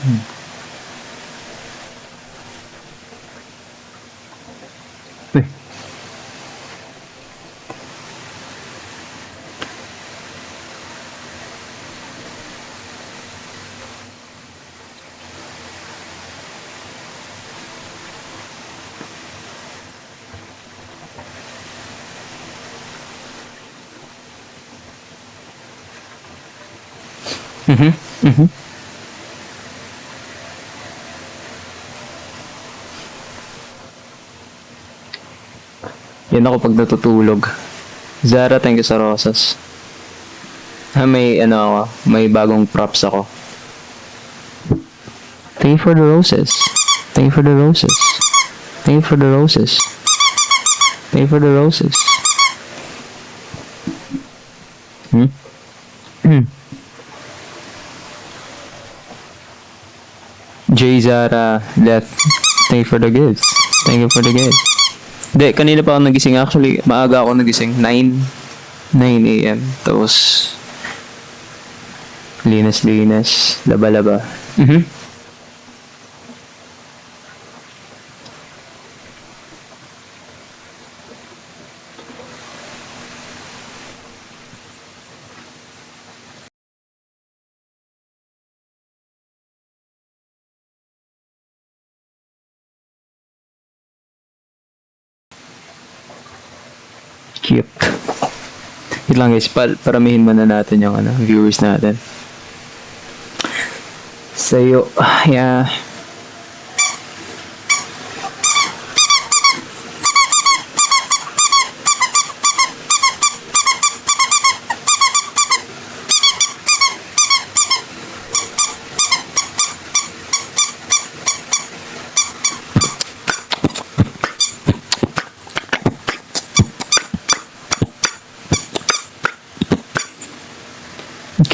Eh, Mhm. Mhm. Yan ako pag natutulog. Zara, thank you sa rosas. May ano ako, may bagong props ako. Thank you for the roses. Thank you for the roses. Thank you for the roses. Thank you for the roses. Hmm? J. Zara, Death. Thank you for the gifts. Thank you for the gifts. Hindi, kanina pa ako nagising. Actually, maaga ako nagising. 9 a.m. Tapos, linas-linas, laba-laba. Cute. Wait lang guys, paramihin muna natin yung viewers natin. Sa'yo, yeah.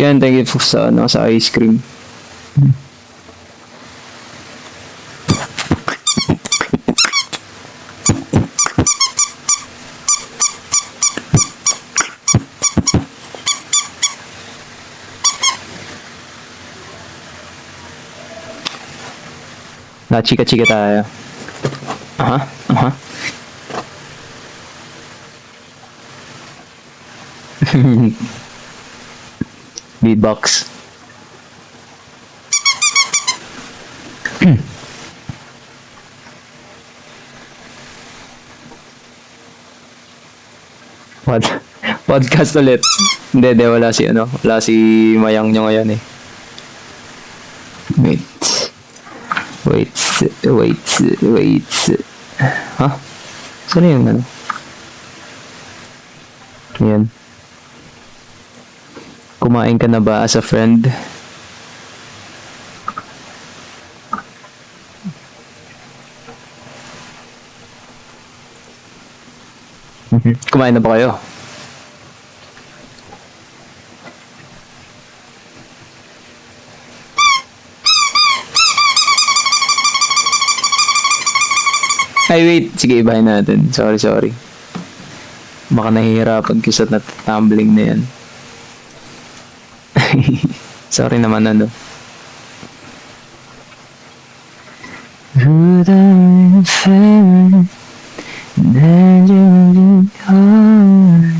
Kaya thank you sa ice cream. Na-chika-chika tayo. Aha, aha. Beatbox. What? Podcast ulit. Hindi, wala si Mayang nyo ngayon eh. Wait. Ha? Saan yung Yan. Kumain ka na ba as a friend? Kumain na ba kayo? Ay, wait. Sige, ibahin natin. Sorry. Baka nahihirapan ko sa tumbling na yan. Sorry naman, Who the fair that you are,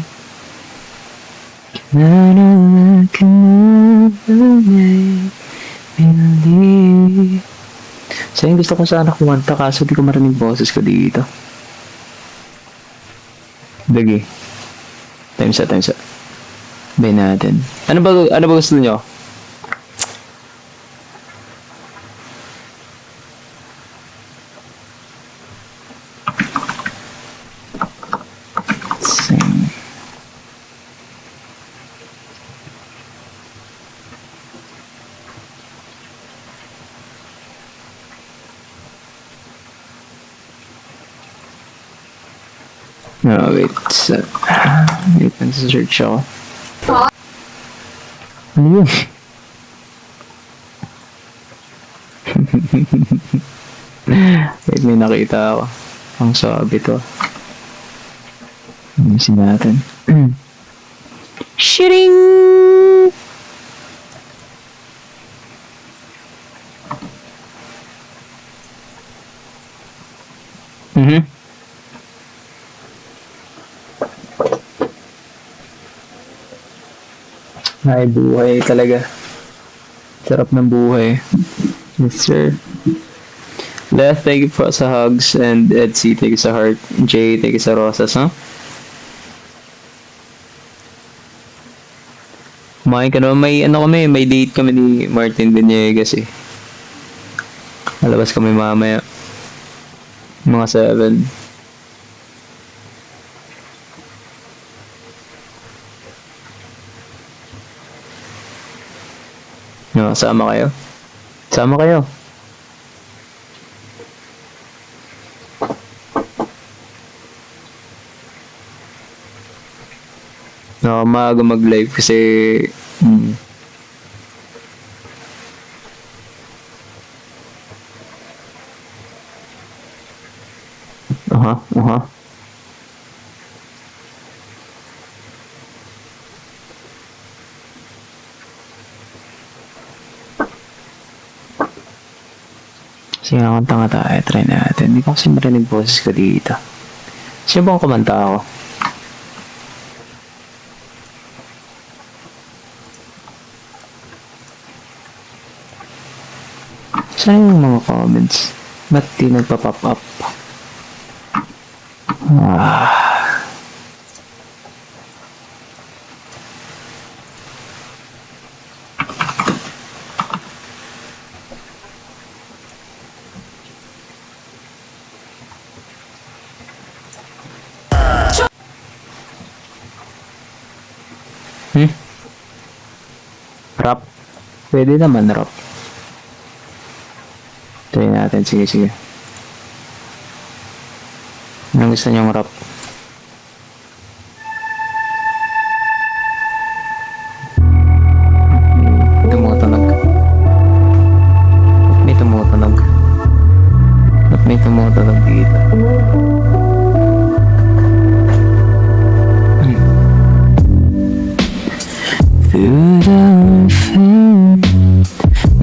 I can never make believe. Sayang gusto ko sana kumanta kaso di ko marinig boses ko dito. Dagi. Time's up. Bay natin. Ano ba gusto nyo? No, wait. Wait, nag-search ako. Ano yun? Wait, may nakita ako. Ang sabi to. Ayusin natin. Shitting! Mhm. Ay, buhay talaga. Sarap ng buhay. Yes, sir. Left, thank you for sa hugs. And Edsy, thank you sa heart. Jay, thank you sa rosas, ha? Kumain ka naman. May, ano kami, may date kami ni Martin Venegas, eh. Malabas kami mamaya. Mga 7. No, sama kayo? Sama kayo. No, maaga mag-live kasi mm, aha, aha. Sige, kung tanga tayo, try natin. Hindi ko kasi marinig boses ko dito. Sino bang kumanta ako? Saan yung mga comments? Ba't di nagpa-pop up? Ah. Hmm? Rap? Pwede naman rap. Try natin. Sige, sige. Anong gusto niyong rap? Tumutunog. May tumutunog. Ba't may tumutunog dito? Through the fate,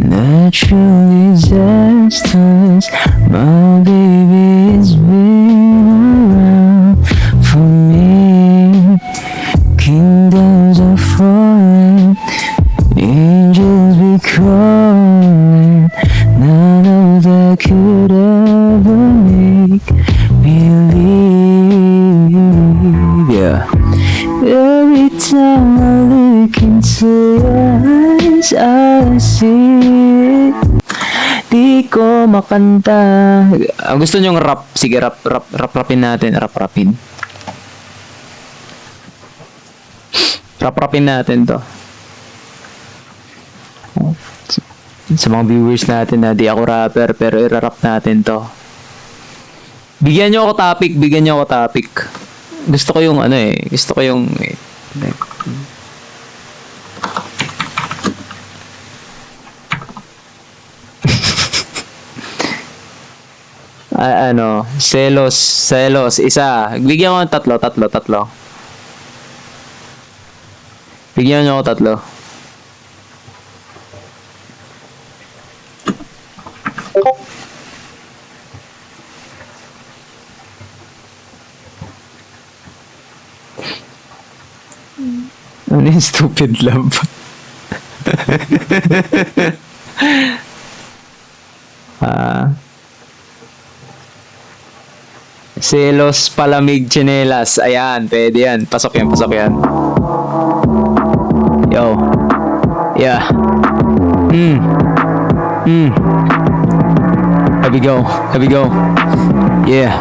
natural disasters, my baby is been around for me. Kingdoms are falling, angels be calling. None of that could ever make me leave. Yeah. Every time I look into your eyes, I see. Di ko makanta. Gusto nyong rap? Sige, rapin natin. Rapin natin to. Sa mga viewers natin na di ako rapper, pero irarap natin to. Bigyan nyo ako topic. Gusto ko yung ano eh. Gusto ko yung like, ano, selos, isa. Bigyan ko ng tatlo. Bigyan nyo ako tatlo. Ano yung stupid love? Selos, palamig, tsinelas. Ayan, pwede yan. Pasok yan. Yo. Yeah. Here we go. Yeah.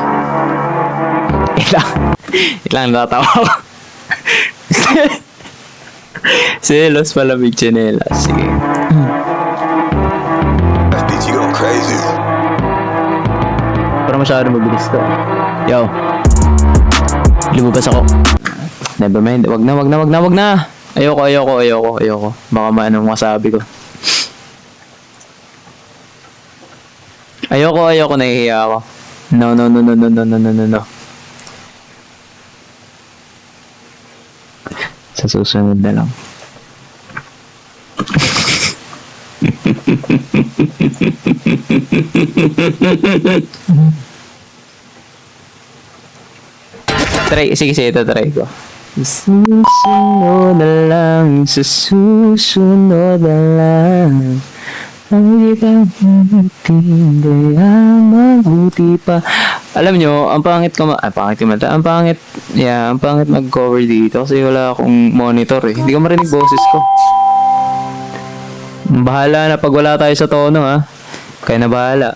Ilang natatawa ko. Selos, palamig, tsinelas. Sige. That bitch, you going crazy. Para masyado mabilis to. Yo. Lumabas ako. Never mind. Wag na. Ayoko. Baka maanong masabi ko. Ayoko, nahihiya ako. No. Sa susunod na lang. Sige, ito try ko. Susunod na lang, sa susunod na lang. Ang di ka hindi mabuti pa. Alam nyo, ang pangit ang pangit mag-cover dito kasi wala akong monitor eh. Hindi ko marinig boses ko. Bahala na pag wala tayo sa tono ha. Kaya na bahala.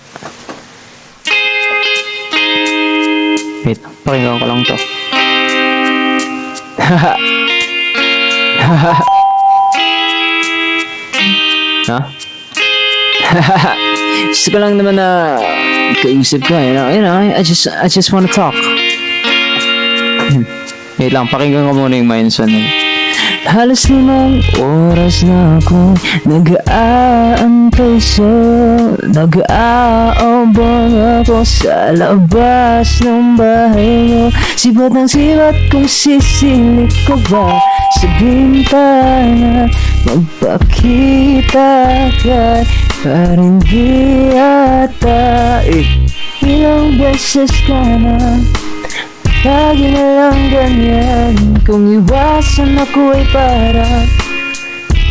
Wait, pakinggan ko lang to. Ha? Gusto ko lang naman na kaisip ka, I just wanna talk. Wait lang, pakinggan ko muna yung mindset nun. Halos 5 oras na ako nag-aantay sa'yo. Nag-aabang ako sa labas ng bahay mo. Sibat ng sibat kung sisilip ko ba sa bintana. Magpakita ka parang di ata ilang beses ka na. Lagi na lang ganyan. Kung iwasan ako ay para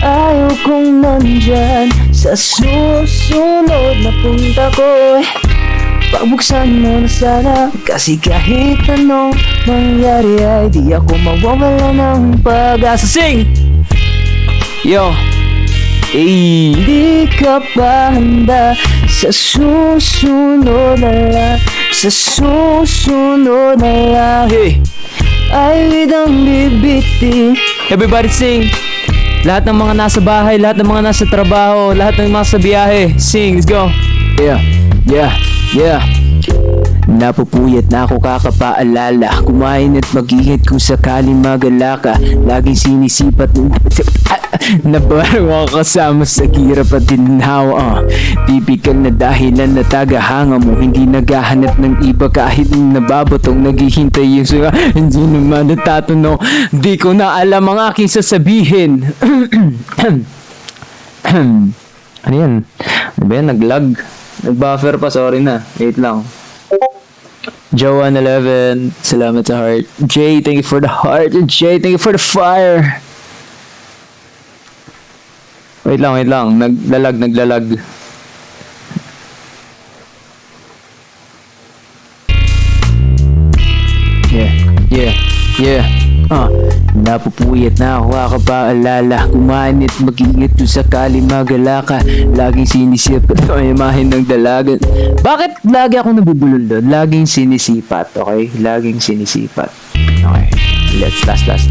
ayaw kong nandyan. Sa susunod na punta ko pagbuksan mo na sana. Kasi kahit anong mangyari ay di ako mawawala ng pag-asa. Sing! Yo! Di ka pa handa. Sa susunod na lang. Sa susunod na lang. Hey! Ay widang bibiti. Everybody sing. Lahat ng mga nasa bahay, lahat ng mga nasa trabaho, lahat ng mga sa biyahe, sing, let's go. Yeah. Napupuyat na ako kakapaalala. Kumain at mag-ingat kung sakaling magala ka. Laging sinisipat na parang ako kasama sa hirap at ginhawa. Tipikal na dahilan na tagahanga mo. Hindi naghahanap ng iba kahit nababatong naghihintay yung suga. Hindi naman natatanong. Di ko na alam ang aking sasabihin. Ano yan? Ano ba yan? Nag-lag. Nag-buffer pa. Sorry na. Wait lang. Joan11, salamat sa heart. Jay, thank you for the heart. Jay, thank you for the fire. Wait lang. Naglalag. Yeah. Napupuyat na ako kakapaalala. Kumain at mag-ingat kung sakali magala ka. Laging sinisipat ang imahin ng dalagan. Bakit lagi ako nabubulol doon? Laging sinisipat, okay? Laging sinisipat. Okay. Last.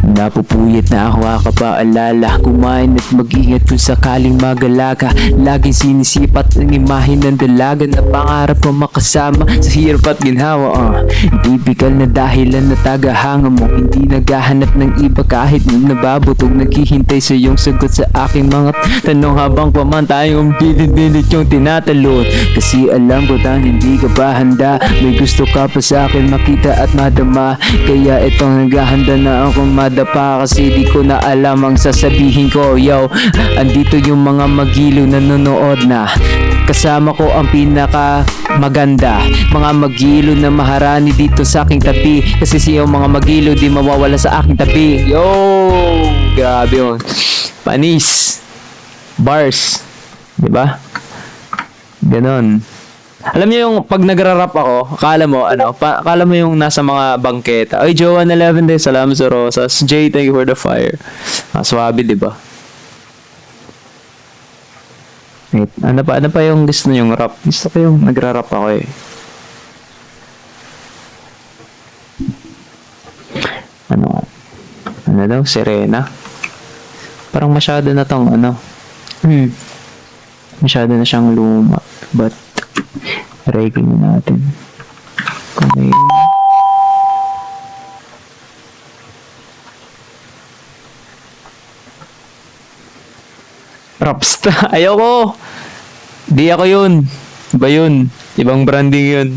Napupuyat na ako kakapaalala. Kumain at mag-ingat kung sakaling magala ka. Laging sinisipat ang imahin ng dalagan na pangarap ko makasama sa hirap at ginhawa. Tipikal na dahilan na tagahanga mo. Hindi naghahanap ng iba kahit nababutong naghihintay sa iyong sagot sa aking mga tanong habang paman tayong bilit yung tinatalon. Kasi alam ko na hindi ka pa handa. May gusto ka pa sa akin makita at madama. Kaya itong naghahanda na akong madapa kasi di ko na alam ang sasabihin ko. Yo, andito yung mga magiliw na nanonood na. Kasama ko ang pinaka maganda. Mga magiliw na maharani dito sa aking tabi. Kasi siya mga magiliw di mawawala sa aking tabi. Yo! Grabe yun. Panis. Bars. Diba? Ganon. Alam niyo yung pag nagra-rap ako, akala mo yung nasa mga bangketa. Ay, Joan11 din, salamat sa rosas. Jay, thank you for the fire. Swabe, diba? Wait, ano pa yung gusto niyo yung rap? Gusto ko yung nagra-rap ako eh. Ano daw? Serena? Parang masyado na tong masyado na siyang luma. But, try natin. Kung may... Rapsta. Ayoko. Di ako yun. Iba yun. Ibang branding yun.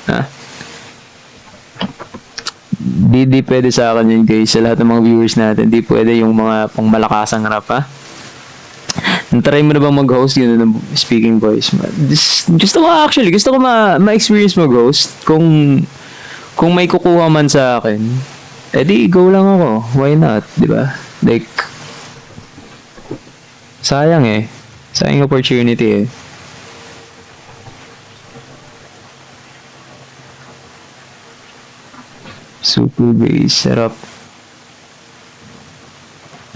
Ha? Di pwede sa akin yun guys. Sa lahat ng mga viewers natin. Di pwede yung mga pang malakasang rap ha. Try mo na bang mag-host yun ng speaking voice? Gusto ko ma-experience mag-host kung kung may kukuha man sa akin, edi go lang ako. Why not, di ba? Like, sayang eh. Sayang opportunity eh. Super base, sarap.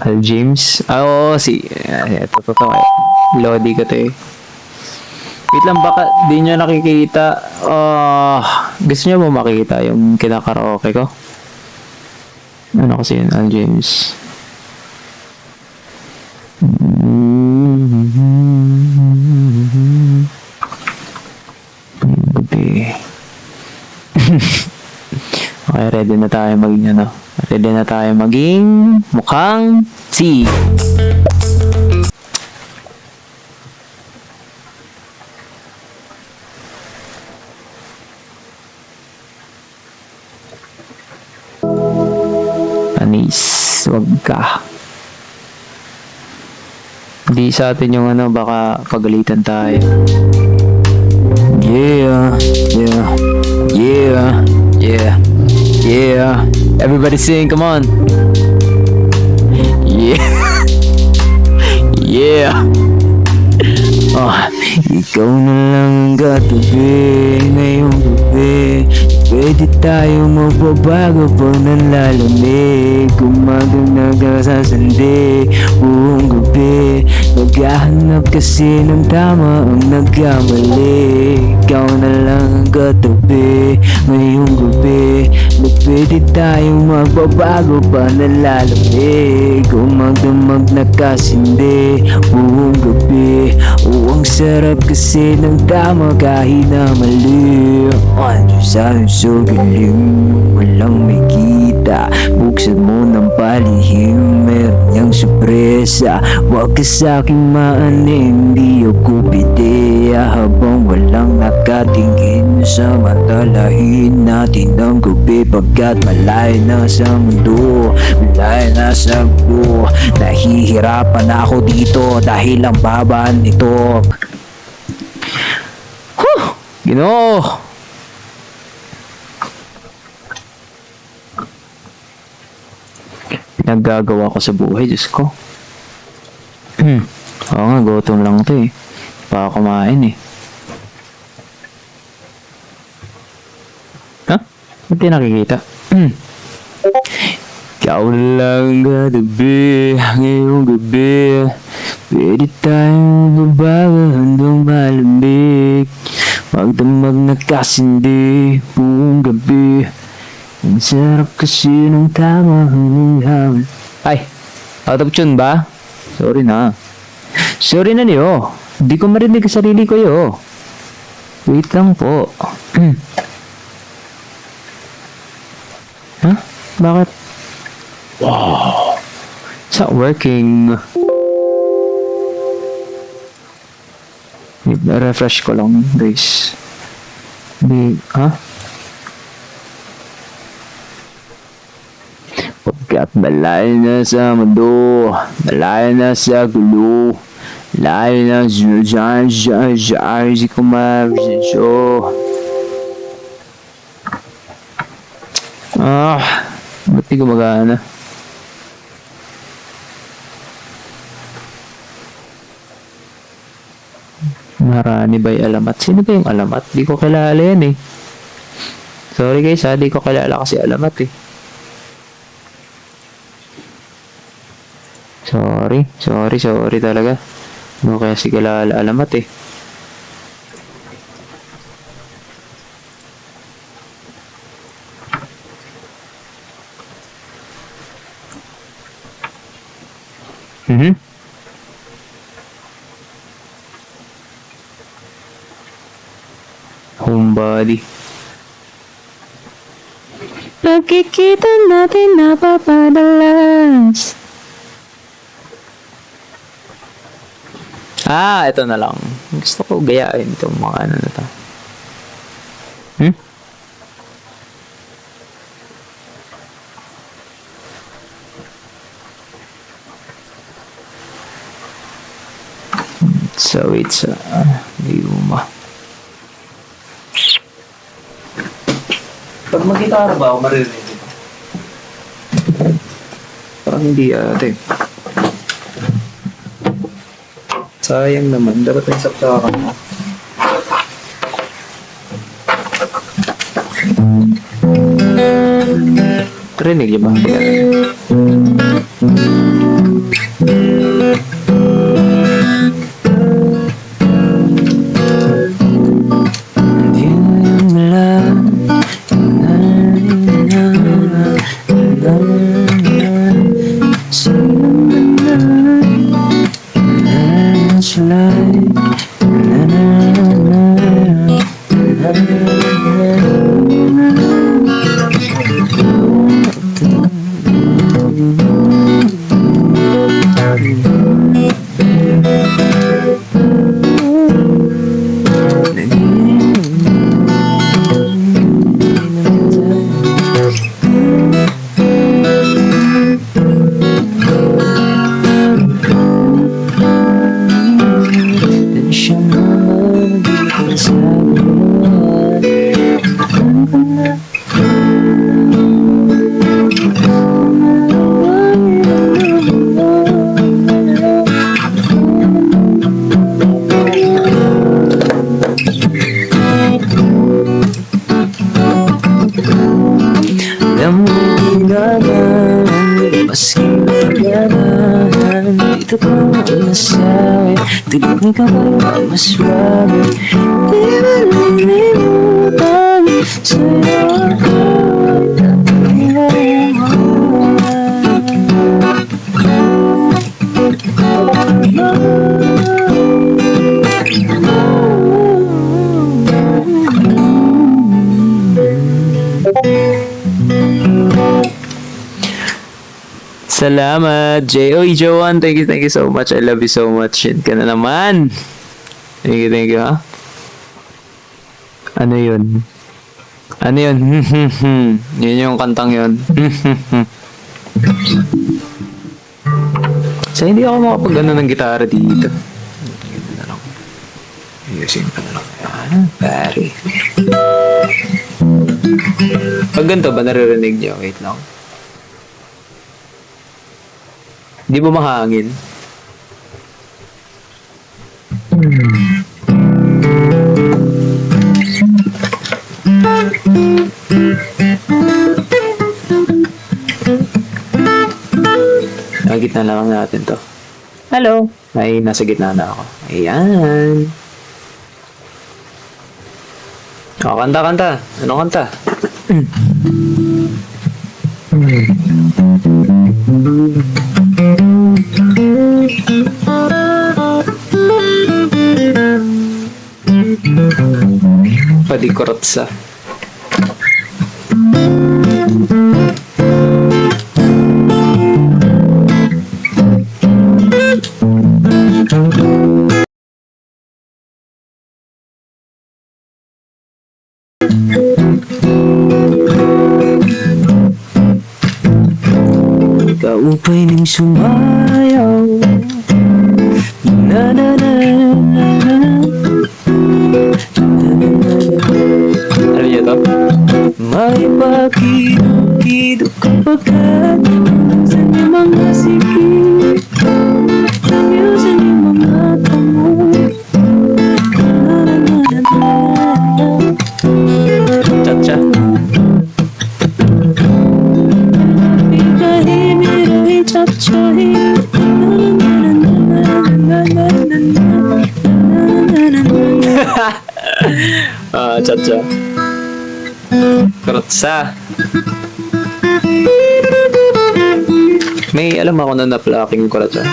Al James? Ah, oo, ito. Lodi ko to eh. Wait lang, baka di nyo nakikita. Gusto nyo mo makita yung kinakaraoke ko? Ano kasi yun, Al James? Gabi. Okay, ready na tayo maging ano? Ready na tayo maging mukhang si. Anis, wag ka. Hindi sa atin yung ano, baka pagalitan tayo. Yeah, yeah, yeah, yeah, yeah. Everybody sing, come on. Yeah, yeah. Oh, ikaw na lang ang katabi ngayong gabi. Pwede tayo magbabago pag nanlalamig. Kumaganag ka sa sandi buong gabi. Naghahanap kasi ng tama ang nagkamali. Ikaw na lang ang katabi ngayong gabi. Na pwede tayo magbabago pag nanlalamig. Kumagdamag na kasindi buong gabi. Ang sarap kasi ng tama kahit na mali. Ano sa'yo so galing, walang may kita. Buksan mo ng palihim, meron niyang sorpresa. Huwag ka sa'king maanin, di ako pideya. Habang walang nakatingin, samantalahin natin ang gabi. Pagkat malayo na sa mundo, malayo na sa mundo. Nahihirapan ako dito dahil ang baba nito. Ginoo! Naggagawa ko sa buhay, Diyos ko. Oo nga, gutom lang to eh. Pa kumain eh. Ha? Ba't di nakikita? Ikaw lang gabi, ngayong gabi. Pwede tayong babago hanggang malamig. Magdamag na kasindi buong gabi. Ang sarap kasi ng tama hanggang. Ay, out of tune ba? Sorry na. Sorry na niyo. Di ko marinig sa sarili ko yo. Wait lang po. Huh? Bakit? Wow. It's not working. Refresh ko lang, guys. Ha? Pagkat malayo na sa mundo, malayo na sa gulo, malayo na sa si kumarisyo. Ba't di gumagana? Marani ba'y alamat? Sino ba yung alamat? Di ko kilala yan eh. Sorry guys ha, di ko kilala kasi alamat eh. Sorry talaga. No kaya si kilala alamat eh. Homebody. Pagkikita natin napapadalas. Ito na lang. Gusto ko gayahin itong mga ano na to. So it's Yuma. Pag mag-gitara ba ako maririnig ito? Parang hindi ate. Sayang naman. Dapat may saptakan mo. Rinig niyo ba? Dito ko masabi, tignan ka ba maswabe? Di ba nalilimutan sa'yo ako ay Salamat, Oy, Joan, thank you so much. I love you so much. Shit ka na naman. Thank you, ha? Ano yun? Ano yun? Yun yung kantang yun. So, hindi ako makapag-ano ng gitara dito. Ganun na lang. Ayusin ko na lang. Pare. Pag ganito ba naririnig niyo? Wait lang. Di ba mahangin? Gitna lang natin to. Hello. Ay, nasa gitna na ako. Ayan. O, kanta. Anong kanta? Padikurotsa. kaupay ng sumayaw. Na na na na na na. Ano niya to? May pakido kapagkat sa iyong mga sikip, sa iyong mga tamoy. Na na na na na. Cha-cha. Cha-cha. Kurotsa. May alam ako na na-plucking kurotsa.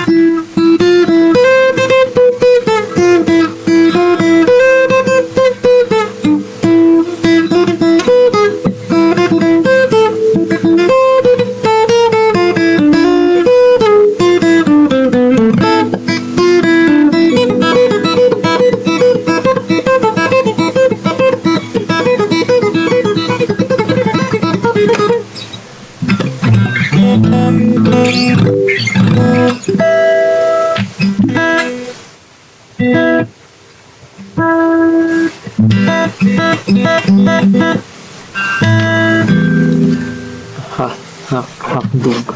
Hakdog.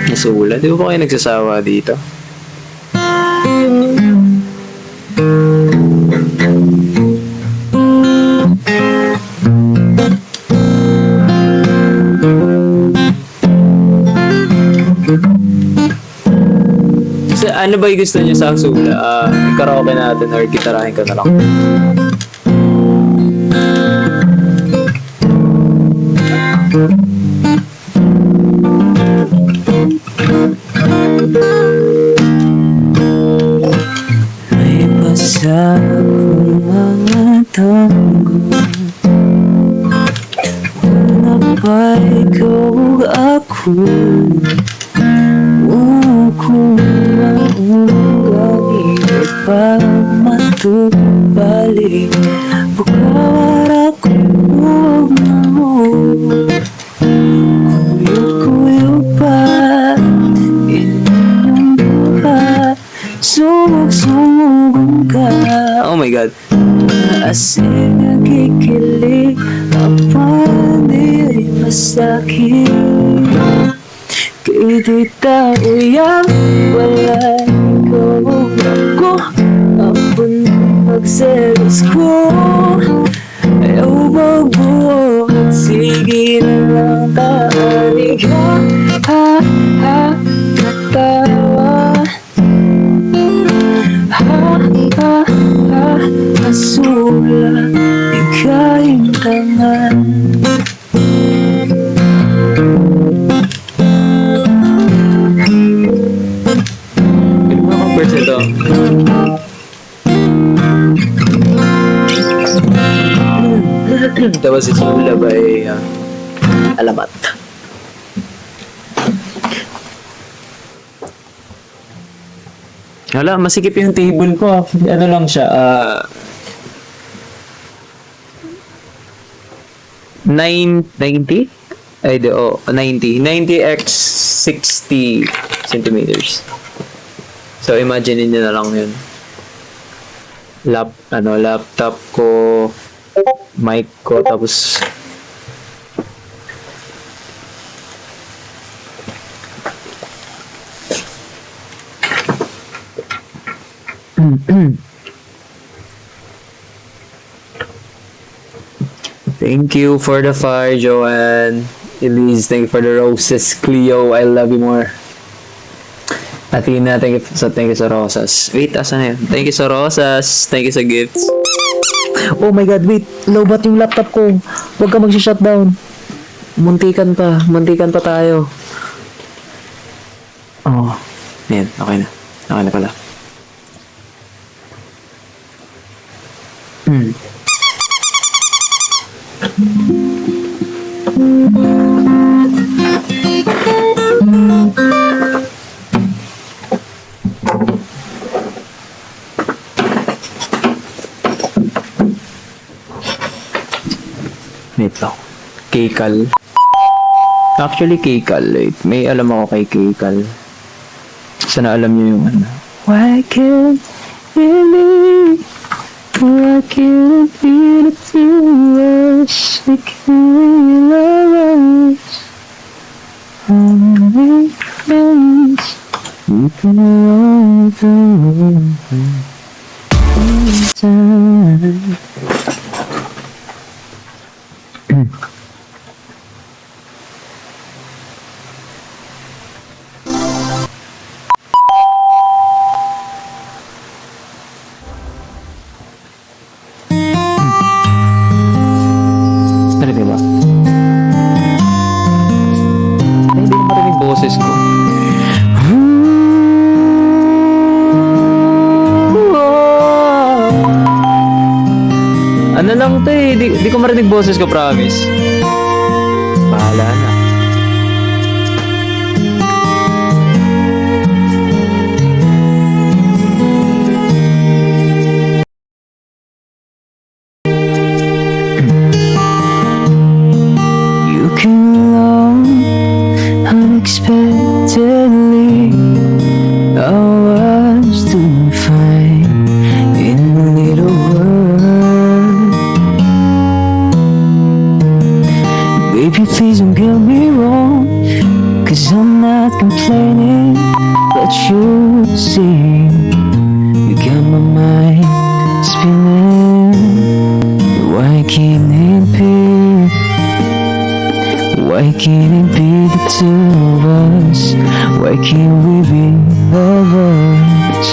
Nasula. Di ba kayo nagsasawa dito? So, ano ba yung gusto niyo sa Sula? Karaoke natin or gitarahin ka na lang? May basa akong mga tango na ba ikaw ako kung maunggani pa matubalik bukawara ko huwag na mo kuyo pa inyong buhat sumug-sumugong ka Oh my God. asing nakikilig ang pandilig masakit kay di tayo yang wala ikaw ako ang punong magselos ko ayaw magbuhat sige na lang taanig ha natawa masula ikayong tangan Pili mo akong verse ito. Tapos si Sula by Alamat. Hala, masikip yung table ko. Ano lang siya, 990? Ay, 90. 90 x 60 centimeters. So, imagine niyo na lang yun. Laptop ko, mic ko, tapos thank you for the fire, Joanne. Elise, thank you for the roses. Cleo, I love you more. Athena, thank you sa rosas. Wait, asan na yun? Thank you sa rosas. Thank you sa gifts. oh my god wait lowbat yung laptop ko huwag ka mag-shutdown muntikan pa tayo Oh, yan. Okay na. Okay na pala. Ito. Kekal. Actually, Kekal. May alam ako kay Kekal. Sana alam niyo yung ano. why can't really why can't it be the two of us we can love us only friends we can all do time. Narinig ba? Ay, hindi ko marinig boses ko. Ano lang to eh, di ko marinig boses ko, promise. Bahala na. You came along unexpectedly. I was doing fine in a little world. can't it be the two of us? Why can't we be lovers?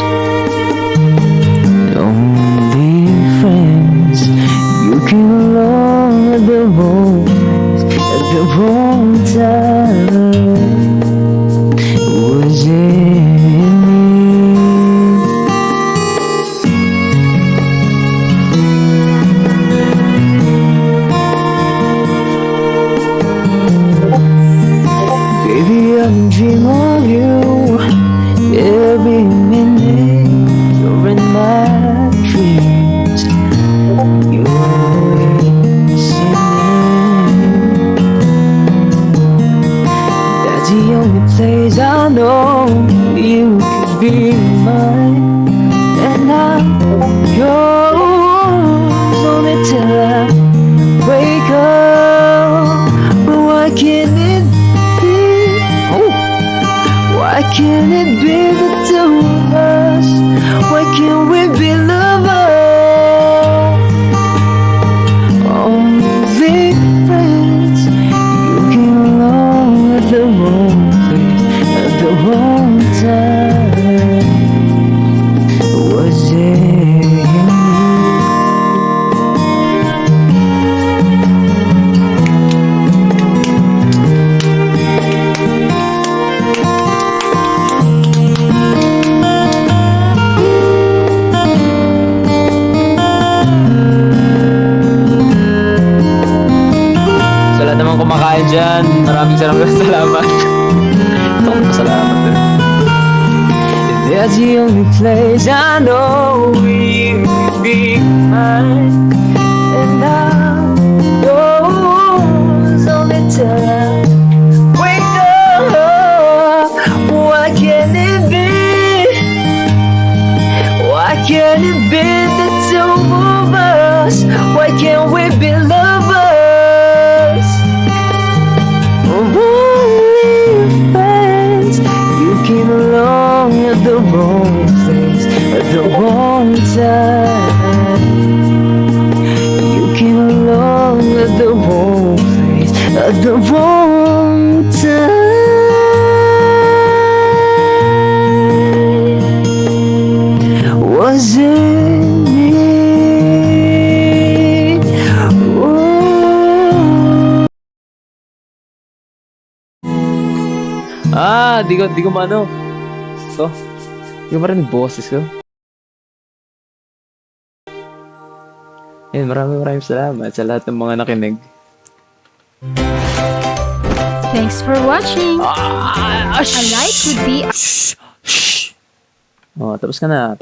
Only friends. You came along at the wrong place, at the wrong time. Was it me? Baby, I'm dreaming of you every minute. You're in my dreams. You're always singing. That's the only place I know you could be mine, and I'm yours only till I wake up. But why can't it be? Why can't it be the two of us? Why can't we be lovers? Only friends. You came along at the wrong place, at the wrong time. Was it you? Sa lahat naman kumakain dyan, maraming salamat. Salamat din. That's the only place I know you could be mine, and I'm yours only till I wake up. Why can't it be? Why can't it be the two of us? Why can't we be lovers? Only friends. You came along at the wrong place, at the wrong time. You came along at the wrong place, at the wrong time. Was it me? Ooh. Di ko maano. So, di ko marinig boses ko. Yan, maraming salamat sa lahat ng mga nakinig. Thanks for watching. A like would be Oh, tapos ka na.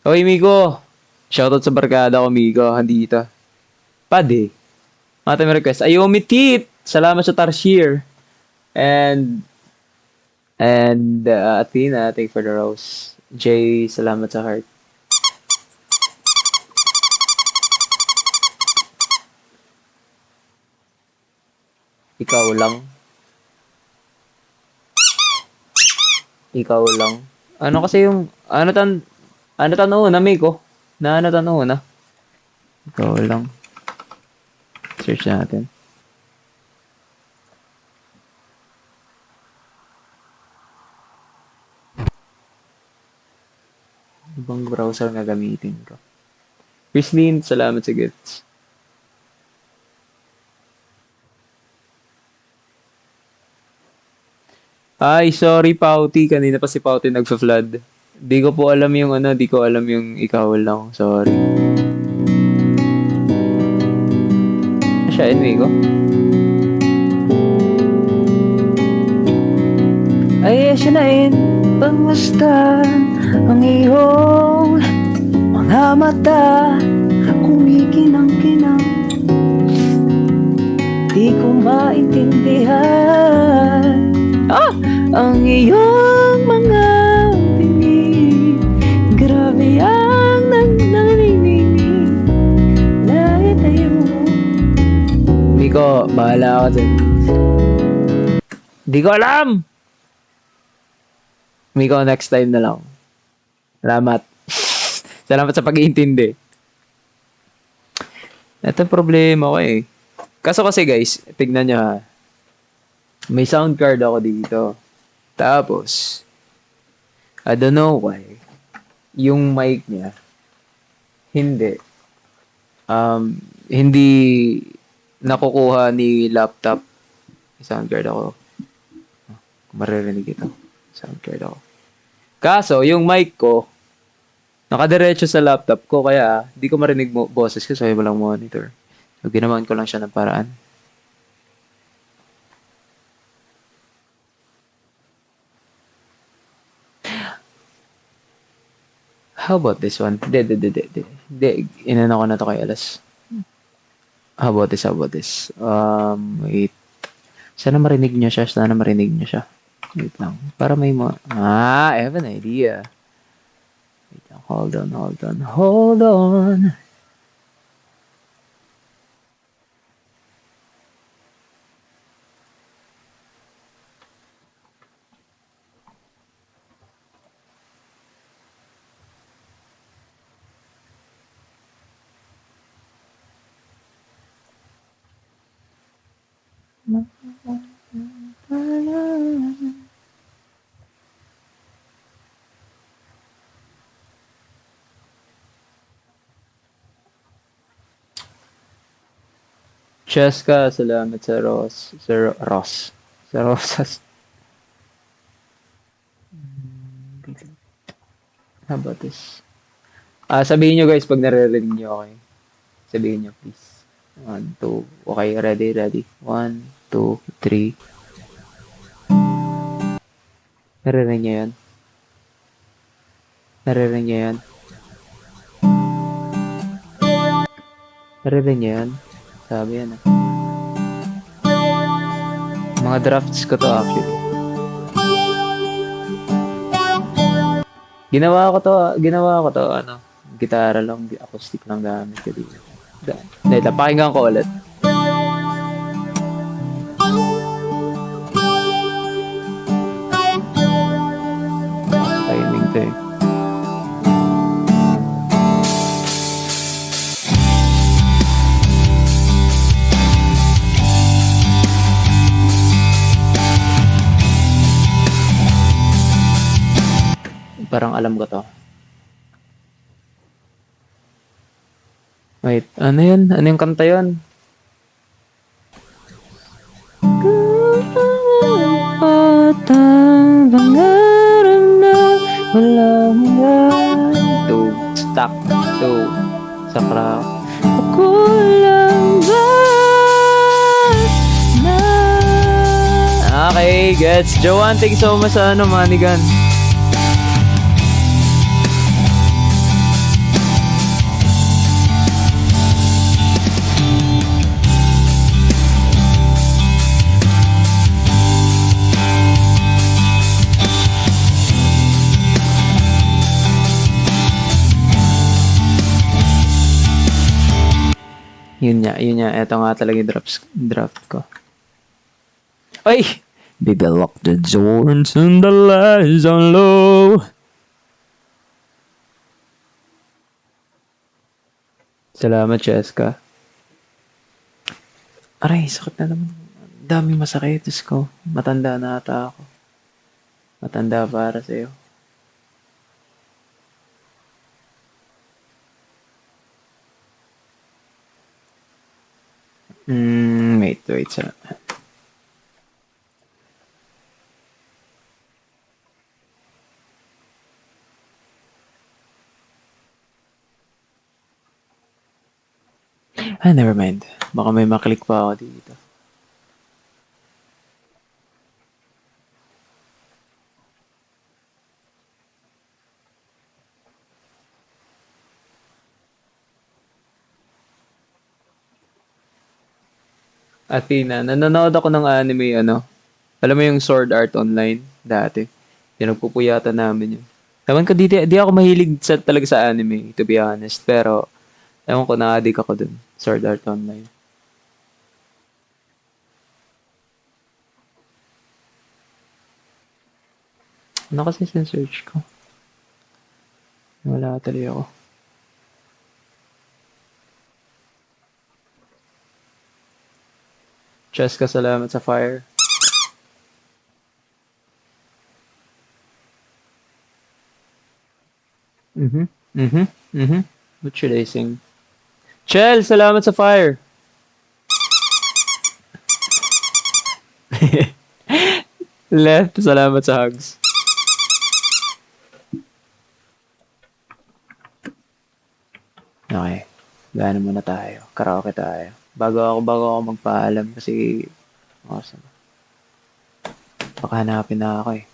Oy, Migo. Shoutout sa barkada ko, Migo. Handita. Pade. Mata may request. Ayomi Tit. Salamat sa Tarsier. And Athena, thank for the rose. Jay, salamat sa heart. Ikaw lang. Ano kasi yung ano tanong na Migo? Ano tanong na? Ikaw lang. Search natin. Ibang browser na gamitin ko. Chrislyn, salamat sa gifts. Ay, sorry Pauti. Kanina pa si Pauti nagfa-flood. Di ko alam yung ikaw lang. Sorry. Siya, Enrico. Ay asyain pangmastan ang iyong mga mata, kumikinang-kinang. Di ko maintindihan ang iyong mga tingin. Grabe ang nanginginig na itayo mo. Miko, bahala ako dyan. Di ko alam! Miko, next time na lang. Salamat. Salamat sa pag-iintindi. Ito problema ko eh. Kaso kasi guys, tignan nyo ha. May sound card ako dito. Tapos, I don't know why, yung mic niya, hindi. Hindi nakukuha ni laptop. May sound card ako. Kung maririnig ito. Sound card ako. Kaso, yung mic ko, nakadiretso sa laptop ko, kaya di ko marinig boses ko sa walang monitor. So, ginawan ko lang siya ng paraan. How about this one? Hindi, inano ko na to kay Alas. How about this? Wait. Sana marinig niya siya. Wait lang. Para may I have an idea. Wait lang. Hold on. Cheska, salamat sa Ross. Sa Rosas. How about this? Sabihin nyo guys pag naririnig nyo, okay? Sabihin nyo please. 1, 2. Okay, ready? 1, 2, 3. Naririnig nyo yan? Naririnig nyo yan? Naririnig nyo yan? Sabi yan ah. Mga drafts ko to actually. Ginawa ko to, ano, gitara lang, acoustic lang gamit ko dito. Dahil, pakinggan ko ulit. Timing to eh. Parang alam ko to. Wait, ano yun? Ano yung kanta yun? To stuck to sakra. Ako lang ba na... Okay, gets. Joanne, thank you so much sa ano, Manigan. Yun nga. Ito nga talaga yung draft ko. Ay! Baby, lock the door and turn the lights on low. Salamat, Cheska. Aray, sakit na naman. Dami masakit. Diyos ko. Matanda na ata ako. Matanda para sa'yo. Wait. Never mind. Baka may maklik pa ako dito. Athena, nanonood ako ng anime, ano. Alam mo yung Sword Art Online dati. Yung nagpupuyatan namin yun. Ewan ko, di ako mahilig talaga sa anime, to be honest. Pero, ewan ko, na-addict ako dun. Sword Art Online. Ano kasi search ko? Wala tuloy ako. Cheska, salamat sa fire. Mhm. Mhm. Mhm. What should I sing? Chel, salamat sa fire. Left, salamat sa hugs. Okay. Gana muna tayo. Karaoke tayo. Bago ako magpaalam kasi awesome. Baka hanapin na ako eh.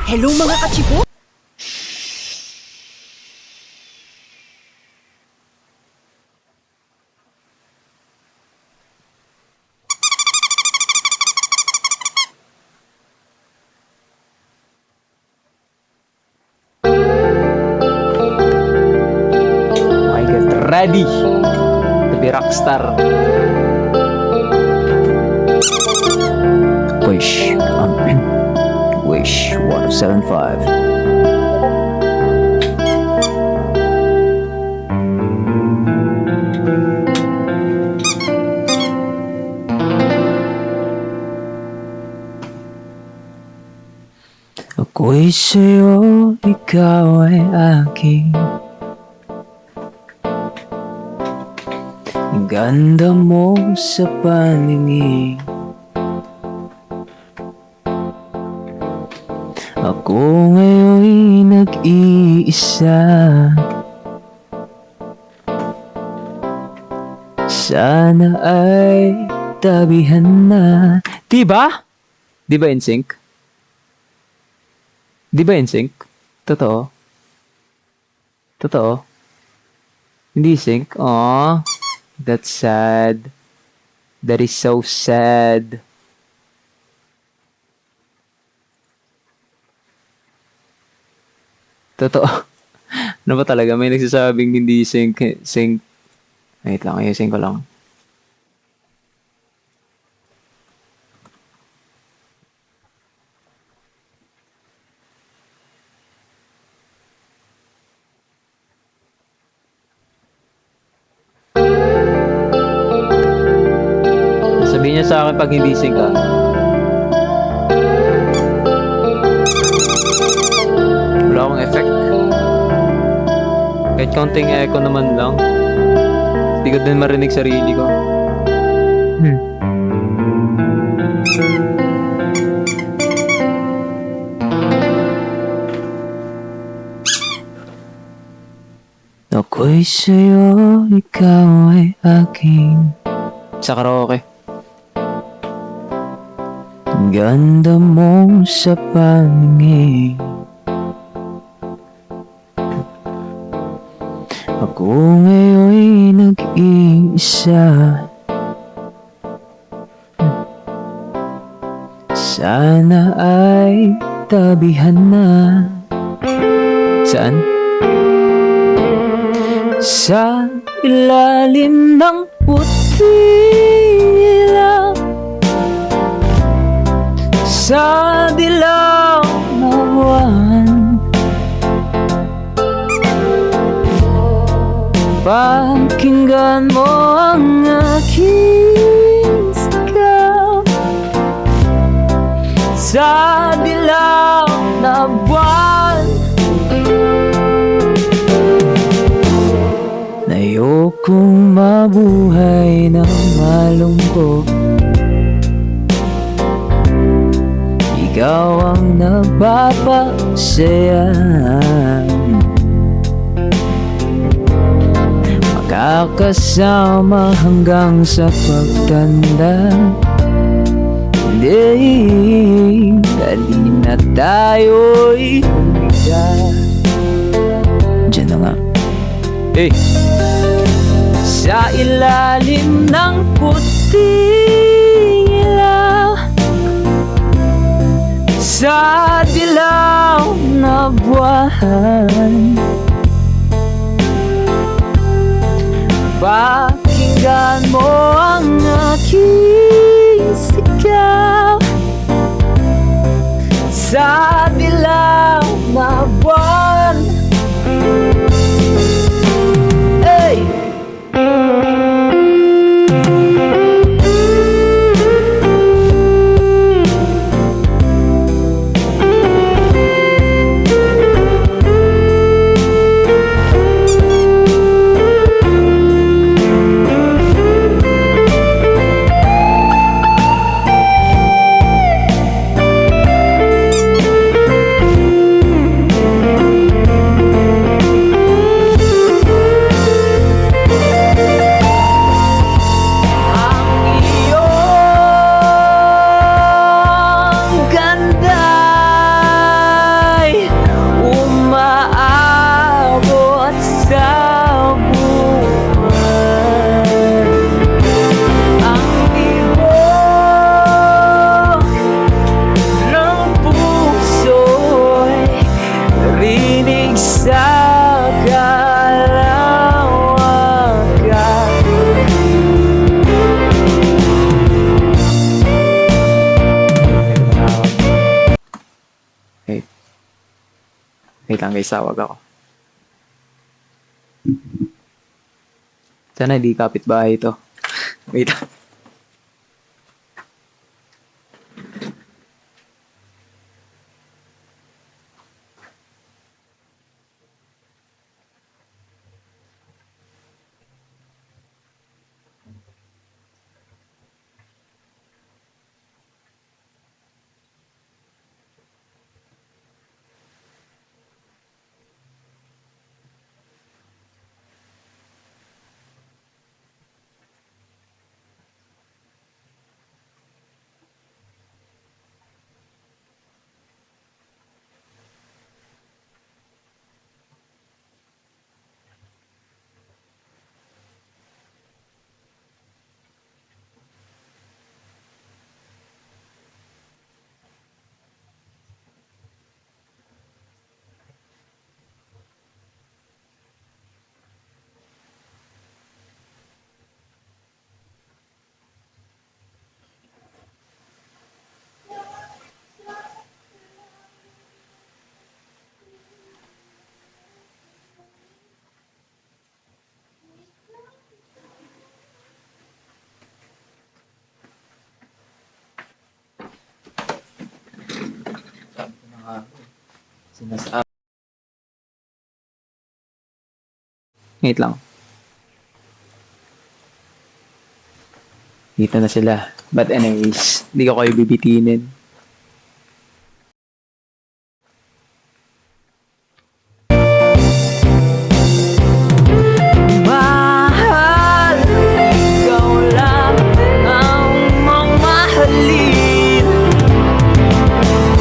Hello mga kachipo! Okay, get ready to be rockstar. Wish. Wish 175. Ako'y sa'yo, ikaw ay aking. Ang ganda mo sa paningin. Ako ngayon'y nag-iisa. Sana ay tabihan na. Diba? Diba in sync? Diba in sync? Totoo? Totoo? Hindi sync? Aww. That's sad. That is so sad. Totoo. Ano ba talaga? May nagsasabing hindi sync. Sync. Wait lang. Ayusin ko lang. Sabihin niya sa akin pag hindi sync ah. Wala akong effect. Kahit konting echo naman lang. Hindi ko din marinig sarili ko. Ako'y sa'yo, ikaw ay aking. Sa karaoke. Ang ganda mo sa paningin. Ako ngayon'y nag-iisa. Sana ay tabihan na. Saan? Sa ilalim ng puting ilaw. Sa dilaw na buwan. Pakinggan mo ang aking sigaw. Sa dilaw na buwan. Ayokong mabuhay na malungkot. Ikaw ang nagpapasaya. Makakasama hanggang sa pagtanda. Hindi, dali na tayo'y humiga. Diyan na nga. Hey! Sa ilalim ng puting ilaw. Sa dilaw na buwan. Pakinggan mo ang aking sigaw. Sa dilaw na buwan. Hey! Wait lang guys, tawag ako. Sana hindi kapitbahay ito. Wait lang. Sinasabi. Wait lang. Dito na sila. But anyways, hindi ko kayo bibitinin. Mahal, ikaw lang ang mamahalin.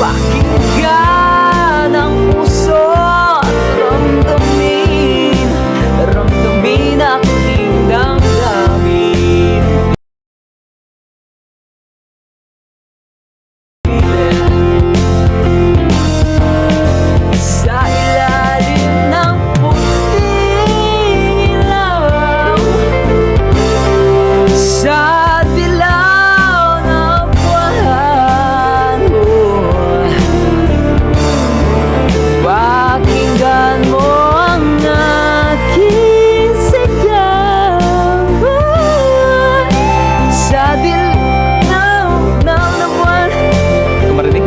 Pakinggan ang puso at ramdamin, ramdamin aking damdamin. Sa ilalim ng puting ilaw, sa dilaw na buwan mo, pakinggan mo ang aking sigaw. Sa dilaw na buwan. Ito marinig?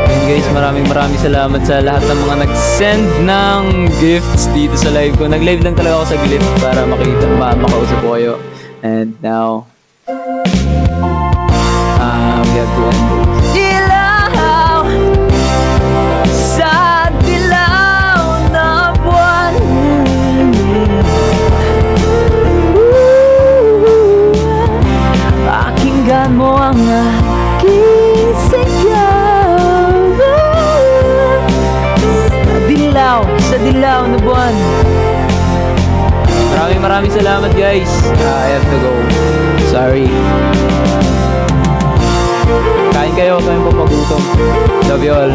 And guys, maraming salamat sa lahat ng mga nag-send ng gifts dito sa live ko. Nag-live lang talaga ako sa glit para makausap ko kayo. And now, we have to end this. Dilaw sa dilaw na buwan. Pakinggan mo ang aking sigaw. Sa dilaw na buwan. Maraming salamat guys. I have to go. Sorry. Kain kayo, kain po magutom. Love you all.